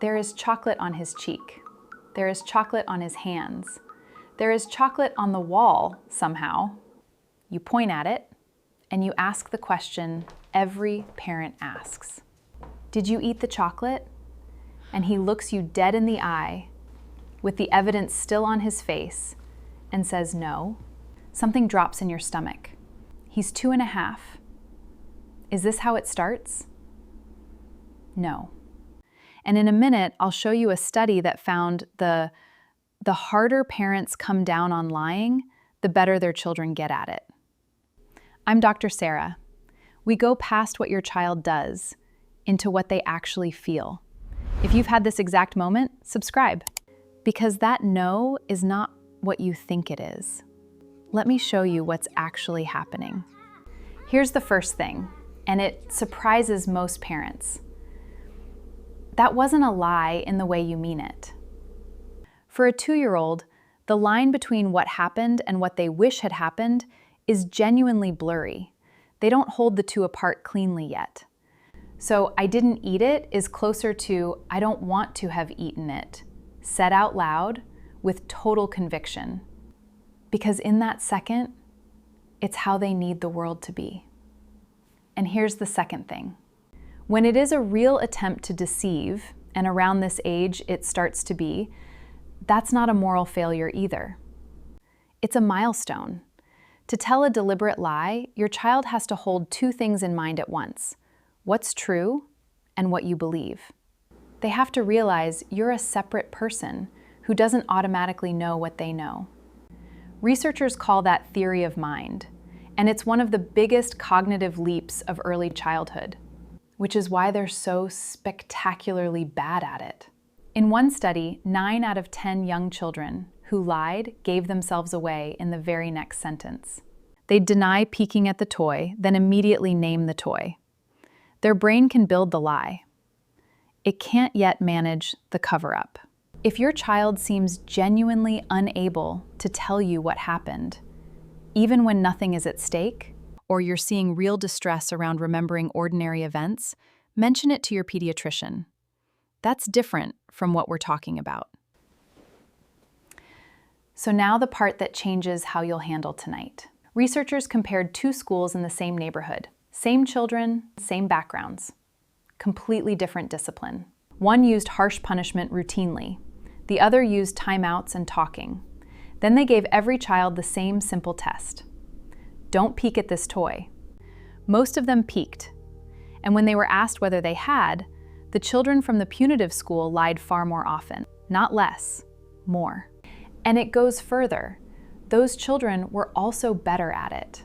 There is chocolate on his cheek. There is chocolate on his hands. There is chocolate on the wall somehow. You point at it and you ask the question every parent asks. Did you eat the chocolate? And he looks you dead in the eye with the evidence still on his face and says no. Something drops in your stomach. He's 2.5. Is this how it starts? No. And in a minute, I'll show you a study that found the harder parents come down on lying, the better their children get at it. I'm Dr. Sarah. We go past what your child does into what they actually feel. If you've had this exact moment, subscribe. Because that no is not what you think it is. Let me show you what's actually happening. Here's the first thing, and it surprises most parents. That wasn't a lie in the way you mean it. For a 2-year-old, the line between what happened and what they wish had happened is genuinely blurry. They don't hold the two apart cleanly yet. So I didn't eat it is closer to I don't want to have eaten it, said out loud with total conviction. Because in that second, it's how they need the world to be. And here's the second thing. When it is a real attempt to deceive, and around this age it starts to be, that's not a moral failure either. It's a milestone. To tell a deliberate lie, your child has to hold two things in mind at once: what's true and what you believe. They have to realize you're a separate person who doesn't automatically know what they know. Researchers call that theory of mind, and it's one of the biggest cognitive leaps of early childhood, which is why they're so spectacularly bad at it. In one study, 9 out of 10 young children who lied gave themselves away in the very next sentence. They'd deny peeking at the toy, then immediately name the toy. Their brain can build the lie. It can't yet manage the cover-up. If your child seems genuinely unable to tell you what happened, even when nothing is at stake, or you're seeing real distress around remembering ordinary events, mention it to your pediatrician. That's different from what we're talking about. So now the part that changes how you'll handle tonight. Researchers compared 2 schools in the same neighborhood. Same children, same backgrounds. Completely different discipline. One used harsh punishment routinely. The other used timeouts and talking. Then they gave every child the same simple test. Don't peek at this toy. Most of them peeked. And when they were asked whether they had, the children from the punitive school lied far more often. Not less, more. And it goes further. Those children were also better at it.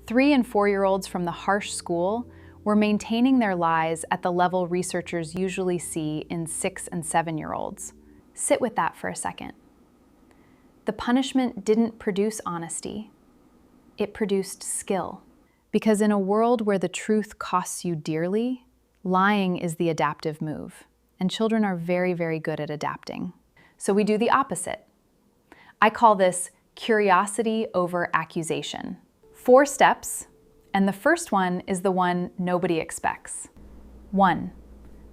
3- and 4-year-olds from the harsh school were maintaining their lies at the level researchers usually see in 6- and 7-year-olds. Sit with that for a second. The punishment didn't produce honesty. It produced skill. Because in a world where the truth costs you dearly, lying is the adaptive move. And children are very, very good at adapting. So we do the opposite. I call this curiosity over accusation. 4 steps, and the first one is the one nobody expects. 1.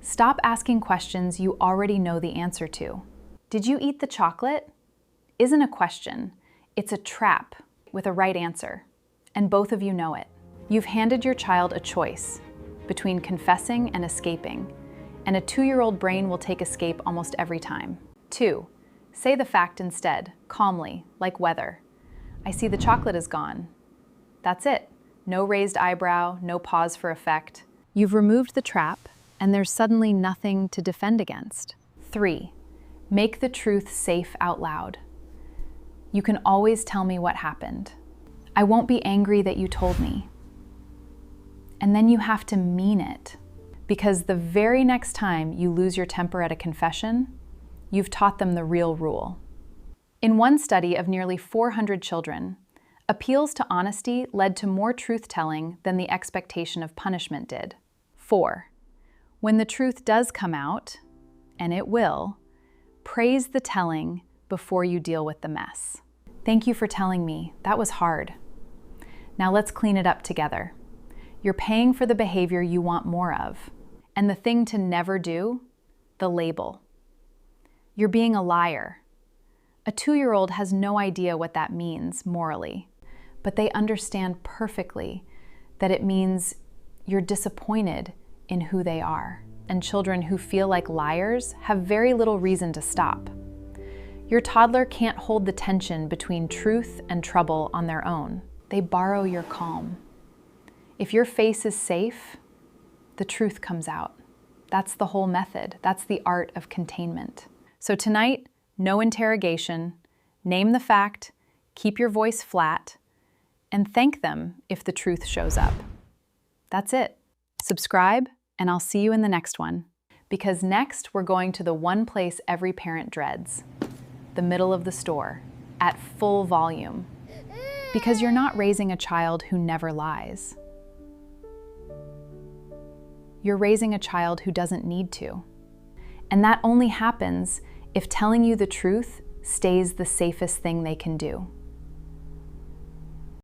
Stop asking questions you already know the answer to. Did you eat the chocolate? Isn't a question. It's a trap with a right answer, and both of you know it. You've handed your child a choice between confessing and escaping, and a 2-year-old brain will take escape almost every time. 2. Say the fact instead, calmly, like weather. I see the chocolate is gone. That's it. No raised eyebrow, no pause for effect. You've removed the trap, and there's suddenly nothing to defend against. 3. Make the truth safe out loud. You can always tell me what happened. I won't be angry that you told me. And then you have to mean it, because the very next time you lose your temper at a confession, you've taught them the real rule. In one study of nearly 400 children, appeals to honesty led to more truth-telling than the expectation of punishment did. 4. When the truth does come out, and it will, praise the telling before you deal with the mess. Thank you for telling me. That was hard. Now let's clean it up together. You're paying for the behavior you want more of. And the thing to never do, the label. You're being a liar. A 2-year-old has no idea what that means morally, but they understand perfectly that it means you're disappointed in who they are. And children who feel like liars have very little reason to stop. Your toddler can't hold the tension between truth and trouble on their own. They borrow your calm. If your face is safe, the truth comes out. That's the whole method. That's the art of containment. So tonight, no interrogation, name the fact, keep your voice flat, and thank them if the truth shows up. That's it. Subscribe, and I'll see you in the next one. Because next, we're going to the one place every parent dreads, the middle of the store, at full volume. Because you're not raising a child who never lies. You're raising a child who doesn't need to. And that only happens if telling you the truth stays the safest thing they can do.